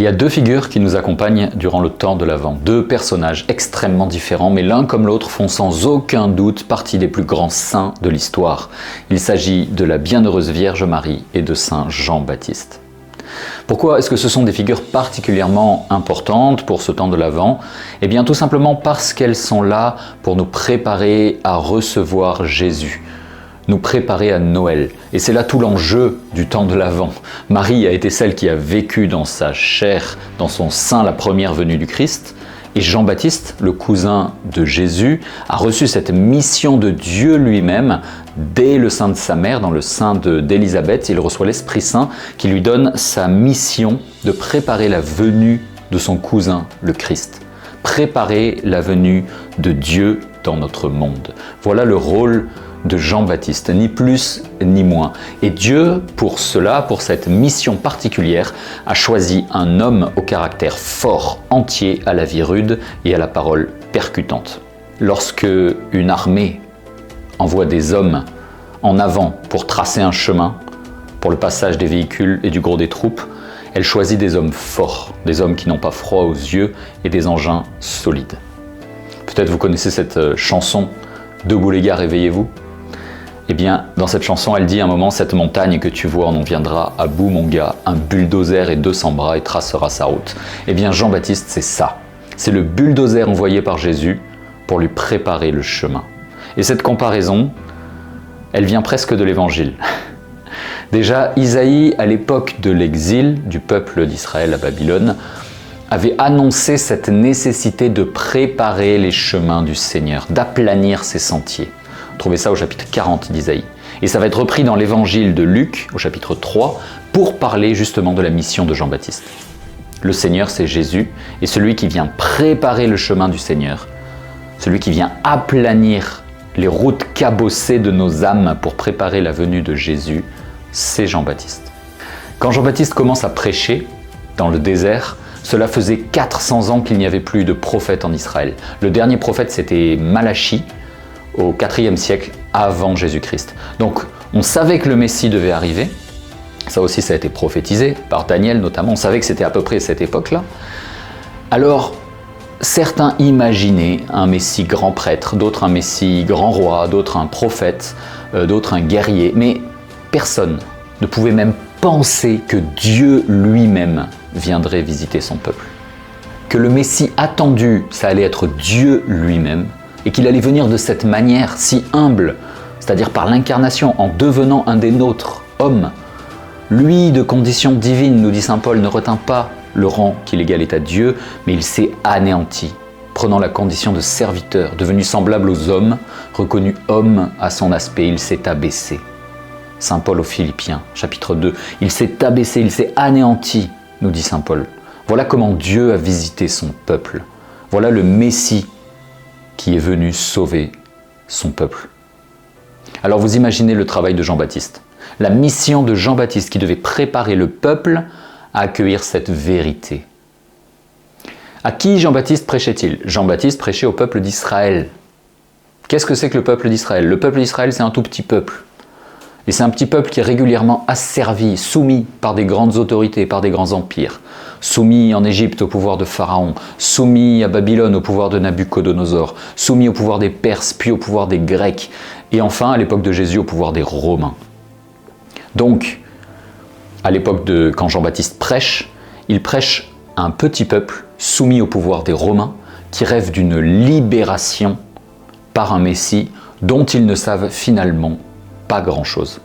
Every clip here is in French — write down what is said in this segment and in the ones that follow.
y a deux figures qui nous accompagnent durant le temps de l'Avent. Deux personnages extrêmement différents, mais l'un comme l'autre font sans aucun doute partie des plus grands saints de l'histoire. Il s'agit de la bienheureuse Vierge Marie et de Saint Jean-Baptiste. Pourquoi est-ce que ce sont des figures particulièrement importantes pour ce temps de l'Avent? Eh bien tout simplement parce qu'elles sont là pour nous préparer à recevoir Jésus, nous préparer à Noël. Et c'est là tout l'enjeu du temps de l'Avent. Marie a été celle qui a vécu dans sa chair, dans son sein, la première venue du Christ. Et Jean-Baptiste, le cousin de Jésus, a reçu cette mission de Dieu lui-même dès le sein de sa mère, dans le sein d'Élisabeth. Il reçoit l'Esprit Saint qui lui donne sa mission de préparer la venue de son cousin, le Christ. Préparer la venue de Dieu dans notre monde. Voilà le rôle de Jean-Baptiste, ni plus ni moins. Et Dieu, pour cela, pour cette mission particulière, a choisi un homme au caractère fort, entier, à la vie rude et à la parole percutante. Lorsque une armée envoie des hommes en avant pour tracer un chemin, pour le passage des véhicules et du gros des troupes, elle choisit des hommes forts, des hommes qui n'ont pas froid aux yeux et des engins solides. Peut-être vous connaissez cette chanson « Debout les gars, réveillez-vous ». Eh bien, dans cette chanson, elle dit à un moment « Cette montagne que tu vois, on en viendra à bout, mon gars, un bulldozer et 200 bras et tracera sa route. » Eh bien, Jean-Baptiste, c'est ça. C'est le bulldozer envoyé par Jésus pour lui préparer le chemin. Et cette comparaison, elle vient presque de l'Évangile. Déjà, Isaïe, à l'époque de l'exil du peuple d'Israël à Babylone, avait annoncé cette nécessité de préparer les chemins du Seigneur, d'aplanir ses sentiers. Vous trouvez ça au chapitre 40 d'Isaïe. Et ça va être repris dans l'évangile de Luc, au chapitre 3, pour parler justement de la mission de Jean-Baptiste. Le Seigneur, c'est Jésus, et celui qui vient préparer le chemin du Seigneur, celui qui vient aplanir les routes cabossées de nos âmes pour préparer la venue de Jésus, c'est Jean-Baptiste. Quand Jean-Baptiste commence à prêcher dans le désert, cela faisait 400 ans qu'il n'y avait plus de prophète en Israël. Le dernier prophète, c'était Malachie, au IVe siècle avant Jésus-Christ. Donc, on savait que le Messie devait arriver. Ça aussi, ça a été prophétisé par Daniel notamment. On savait que c'était à peu près cette époque-là. Alors, certains imaginaient un Messie grand prêtre, d'autres un Messie grand roi, d'autres un prophète, d'autres un guerrier. Mais personne ne pouvait même penser que Dieu lui-même viendrait visiter son peuple. Que le Messie attendu, ça allait être Dieu lui-même, et qu'il allait venir de cette manière si humble, c'est-à-dire par l'incarnation, en devenant un des nôtres, homme. Lui, de condition divine, nous dit saint Paul, ne retint pas le rang qu'il égalait à Dieu, mais il s'est anéanti, prenant la condition de serviteur, devenu semblable aux hommes, reconnu homme à son aspect, il s'est abaissé. Saint Paul aux Philippiens, chapitre 2, il s'est abaissé, il s'est anéanti, nous dit saint Paul. Voilà comment Dieu a visité son peuple. Voilà le Messie qui est venu sauver son peuple. Alors vous imaginez le travail de Jean-Baptiste, la mission de Jean-Baptiste qui devait préparer le peuple à accueillir cette vérité. À qui Jean-Baptiste prêchait-il? Jean-Baptiste prêchait au peuple d'Israël. Qu'est-ce que c'est que le peuple d'Israël? Le peuple d'Israël, c'est un tout petit peuple. Et c'est un petit peuple qui est régulièrement asservi, soumis par des grandes autorités, par des grands empires. Soumis en Égypte au pouvoir de Pharaon, soumis à Babylone au pouvoir de Nabuchodonosor, soumis au pouvoir des Perses, puis au pouvoir des Grecs, et enfin, à l'époque de Jésus, au pouvoir des Romains. Donc, à l'époque de quand Jean-Baptiste prêche, il prêche à un petit peuple soumis au pouvoir des Romains, qui rêve d'une libération par un Messie dont ils ne savent finalement pas grand-chose.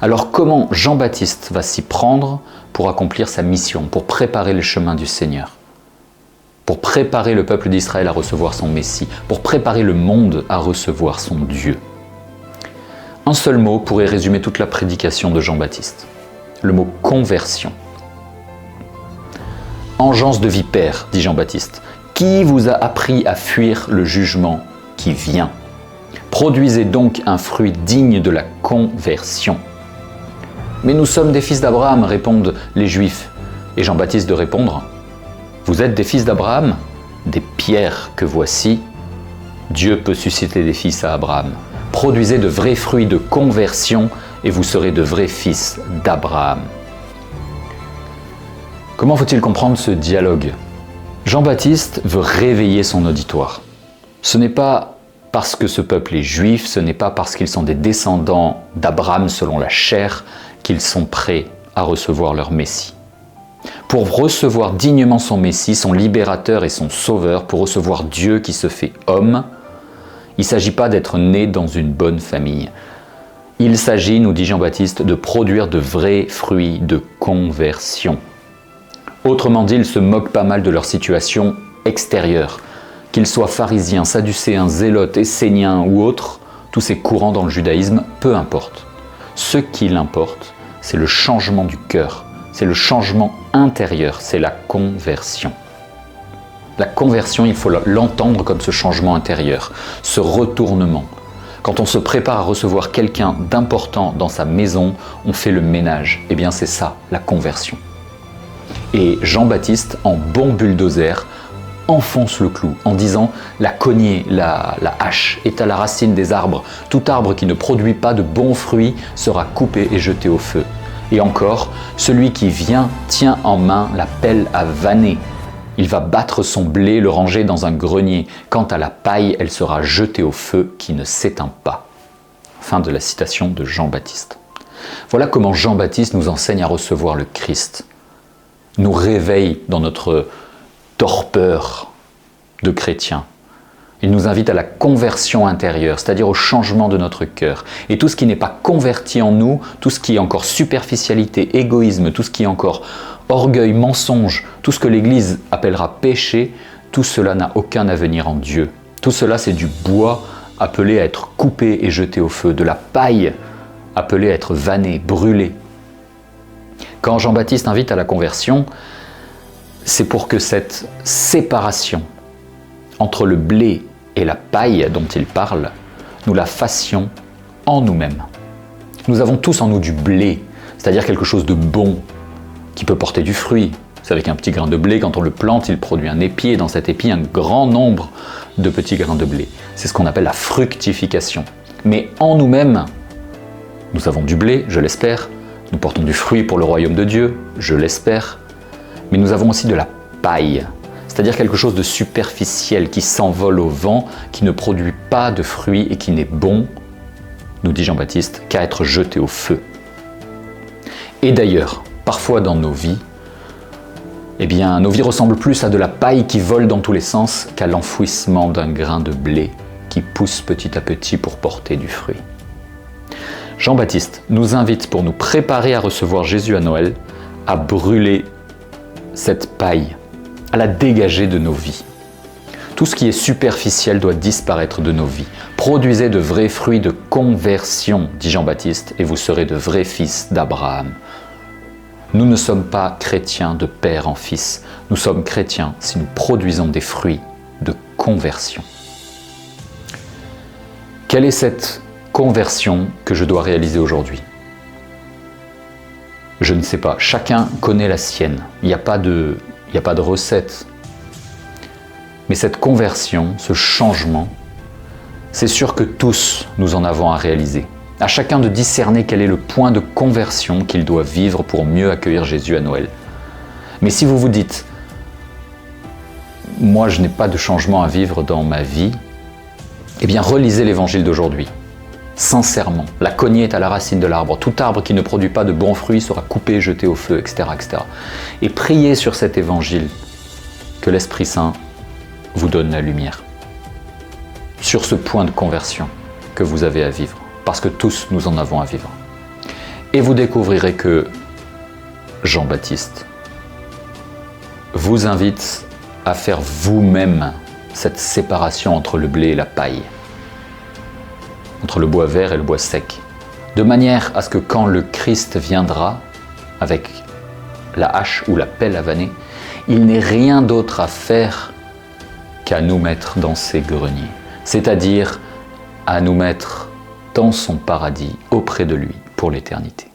Alors comment Jean-Baptiste va s'y prendre pour accomplir sa mission, pour préparer le chemin du Seigneur, pour préparer le peuple d'Israël à recevoir son Messie, pour préparer le monde à recevoir son Dieu? Un seul mot pourrait résumer toute la prédication de Jean-Baptiste, le mot conversion. Engeance de vipère, dit Jean-Baptiste, qui vous a appris à fuir le jugement qui vient? Produisez donc un fruit digne de la conversion. Mais nous sommes des fils d'Abraham, répondent les Juifs. Et Jean-Baptiste de répondre, vous êtes des fils d'Abraham, des pierres que voici. Dieu peut susciter des fils à Abraham. Produisez de vrais fruits de conversion et vous serez de vrais fils d'Abraham. Comment faut-il comprendre ce dialogue? Jean-Baptiste veut réveiller son auditoire. Ce n'est pas parce que ce peuple est juif, ce n'est pas parce qu'ils sont des descendants d'Abraham selon la chair qu'ils sont prêts à recevoir leur Messie. Pour recevoir dignement son Messie, son libérateur et son sauveur, pour recevoir Dieu qui se fait homme, il ne s'agit pas d'être né dans une bonne famille. Il s'agit, nous dit Jean-Baptiste, de produire de vrais fruits de conversion. Autrement dit, il se moque pas mal de leur situation extérieure. Qu'ils soient pharisiens, sadducéens, zélotes, esséniens ou autres, tous ces courants dans le judaïsme, peu importe. Ce qui l'importe, c'est le changement du cœur, c'est le changement intérieur, c'est la conversion. La conversion, il faut l'entendre comme ce changement intérieur, ce retournement. Quand on se prépare à recevoir quelqu'un d'important dans sa maison, on fait le ménage. Eh bien c'est ça, la conversion. Et Jean-Baptiste, en bon bulldozer, enfonce le clou en disant « La cognée, la hache est à la racine des arbres. Tout arbre qui ne produit pas de bons fruits sera coupé et jeté au feu. Et encore, celui qui vient tient en main la pelle à vanner. Il va battre son blé, le ranger dans un grenier. Quant à la paille, elle sera jetée au feu qui ne s'éteint pas. » Fin de la citation de Jean-Baptiste. Voilà comment Jean-Baptiste nous enseigne à recevoir le Christ, nous réveille dans notre torpeur de chrétien. Il nous invite à la conversion intérieure, c'est-à-dire au changement de notre cœur. Et tout ce qui n'est pas converti en nous, tout ce qui est encore superficialité, égoïsme, tout ce qui est encore orgueil, mensonge, tout ce que l'Église appellera péché, tout cela n'a aucun avenir en Dieu. Tout cela, c'est du bois appelé à être coupé et jeté au feu, de la paille appelée à être vannée, brûlée. Quand Jean-Baptiste invite à la conversion, c'est pour que cette séparation entre le blé et la paille dont il parle, nous la fassions en nous-mêmes. Nous avons tous en nous du blé, c'est-à-dire quelque chose de bon, qui peut porter du fruit. C'est avec un petit grain de blé, quand on le plante, il produit un épi, et dans cet épi, un grand nombre de petits grains de blé. C'est ce qu'on appelle la fructification. Mais en nous-mêmes, nous avons du blé, je l'espère, nous portons du fruit pour le royaume de Dieu, je l'espère, mais nous avons aussi de la paille, c'est-à-dire quelque chose de superficiel qui s'envole au vent, qui ne produit pas de fruits et qui n'est bon, nous dit Jean-Baptiste, qu'à être jeté au feu. Et d'ailleurs, parfois dans nos vies, eh bien, nos vies ressemblent plus à de la paille qui vole dans tous les sens qu'à l'enfouissement d'un grain de blé qui pousse petit à petit pour porter du fruit. Jean-Baptiste nous invite, pour nous préparer à recevoir Jésus à Noël, à brûler cette paille, à la dégager de nos vies. Tout ce qui est superficiel doit disparaître de nos vies. Produisez de vrais fruits de conversion, dit Jean-Baptiste, et vous serez de vrais fils d'Abraham. Nous ne sommes pas chrétiens de père en fils. Nous sommes chrétiens si nous produisons des fruits de conversion. Quelle est cette conversion que je dois réaliser aujourd'hui? Je ne sais pas. Chacun connaît la sienne. Il n'y a pas de recette. Mais cette conversion, ce changement, c'est sûr que tous nous en avons à réaliser. À chacun de discerner quel est le point de conversion qu'il doit vivre pour mieux accueillir Jésus à Noël. Mais si vous vous dites « moi je n'ai pas de changement à vivre dans ma vie », eh bien relisez l'évangile d'aujourd'hui. Sincèrement, la cognée est à la racine de l'arbre. Tout arbre qui ne produit pas de bons fruits sera coupé, jeté au feu, etc., etc. Et priez sur cet évangile que l'Esprit Saint vous donne la lumière. Sur ce point de conversion que vous avez à vivre. Parce que tous nous en avons à vivre. Et vous découvrirez que Jean-Baptiste vous invite à faire vous-même cette séparation entre le blé et la paille, entre le bois vert et le bois sec, de manière à ce que quand le Christ viendra avec la hache ou la pelle à vanner, il n'ait rien d'autre à faire qu'à nous mettre dans ses greniers, c'est-à-dire à nous mettre dans son paradis auprès de lui pour l'éternité.